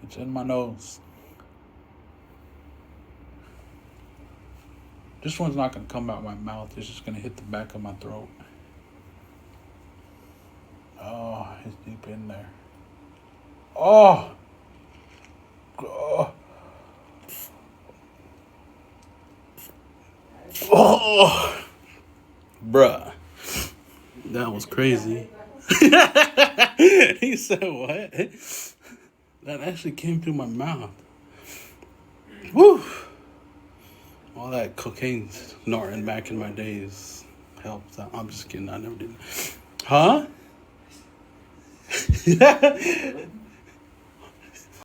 It's in my nose. This one's not gonna come out my mouth. It's just gonna hit the back of my throat. Oh, it's deep in there. Oh, oh, oh, bruh, that was crazy. He said what? That actually came through my mouth. Woo! All that cocaine snorting back in my days helped. I'm just kidding. I never did. Huh?